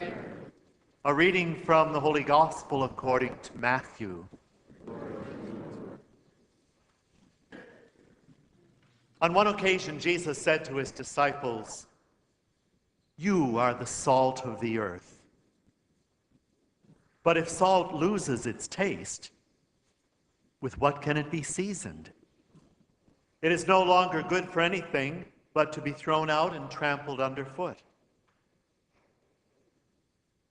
A reading from the Holy Gospel according to Matthew. On one occasion, Jesus said to his disciples, "You are the salt of the earth. But if salt loses its taste, with what can it be seasoned? It is no longer good for anything but to be thrown out and trampled underfoot.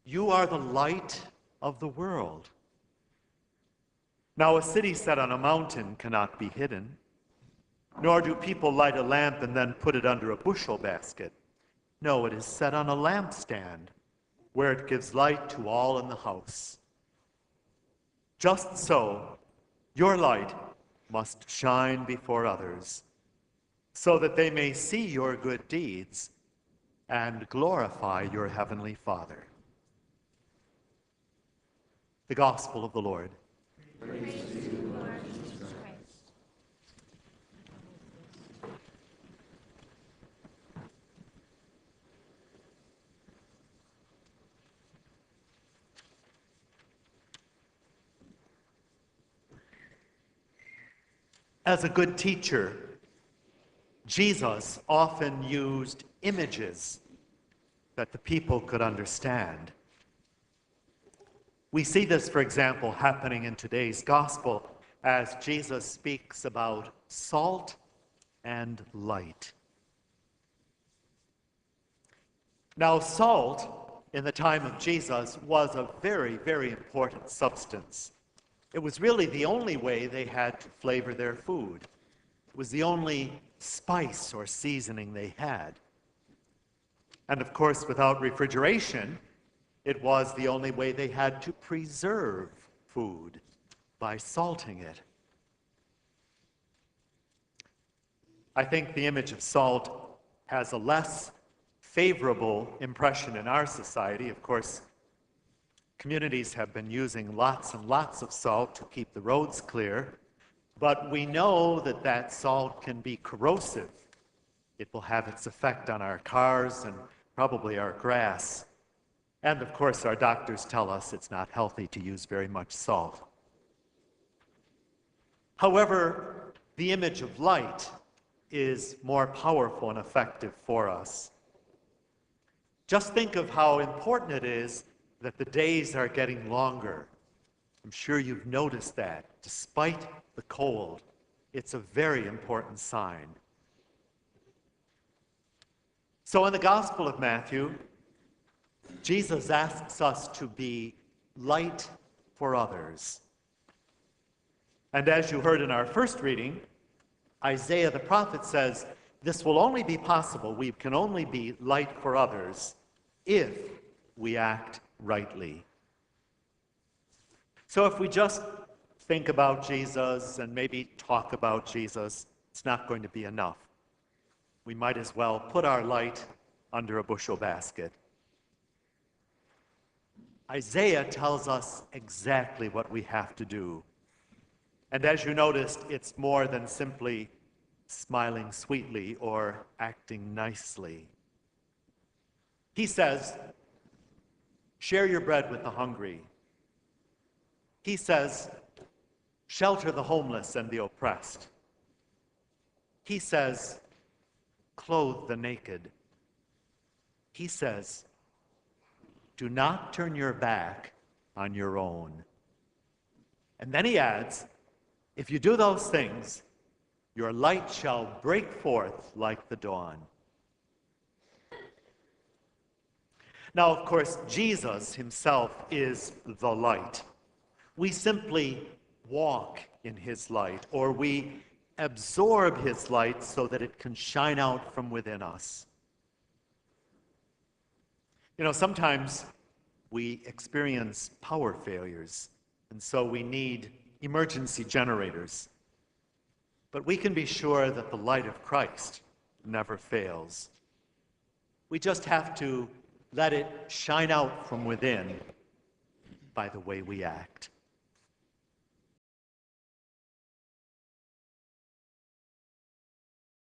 You are the light of the world. Now a city set on a mountain cannot be hidden, nor do people light a lamp and then put it under a bushel basket. No, it is set on a lampstand, where it gives light to all in the house. Just so, your light must shine before others, so that they may see your good deeds and glorify your heavenly Father." The Gospel of the Lord. Praise to you, Lord Jesus Christ. As a good teacher, Jesus often used images that the people could understand. We see this, for example, happening in today's gospel as Jesus speaks about salt and light. Now, salt in the time of Jesus was a very, very important substance. It was really the only way they had to flavor their food. It was the only spice or seasoning they had. And of course, without refrigeration, it was the only way they had to preserve food, by salting it. I think the image of salt has a less favorable impression in our society. Of course, communities have been using lots and lots of salt to keep the roads clear, but we know that that salt can be corrosive. It will have its effect on our cars and probably our grass. And of course, our doctors tell us it's not healthy to use very much salt. However, the image of light is more powerful and effective for us. Just think of how important it is that the days are getting longer. I'm sure you've noticed that. Despite the cold, it's a very important sign. So in the Gospel of Matthew, Jesus asks us to be light for others. And as you heard in our first reading, Isaiah the prophet says, this will only be possible, we can only be light for others if we act rightly. So if we just think about Jesus and maybe talk about Jesus, it's not going to be enough. We might as well put our light under a bushel basket. Isaiah tells us exactly what we have to do. And as you noticed, it's more than simply smiling sweetly or acting nicely. He says, share your bread with the hungry. He says, shelter the homeless and the oppressed. He says, clothe the naked. He says, do not turn your back on your own. And then he adds, if you do those things, your light shall break forth like the dawn. Now, of course, Jesus himself is the light. We simply walk in his light, or we absorb his light so that it can shine out from within us. You know, sometimes we experience power failures, and so we need emergency generators. But we can be sure that the light of Christ never fails. We just have to let it shine out from within by the way we act.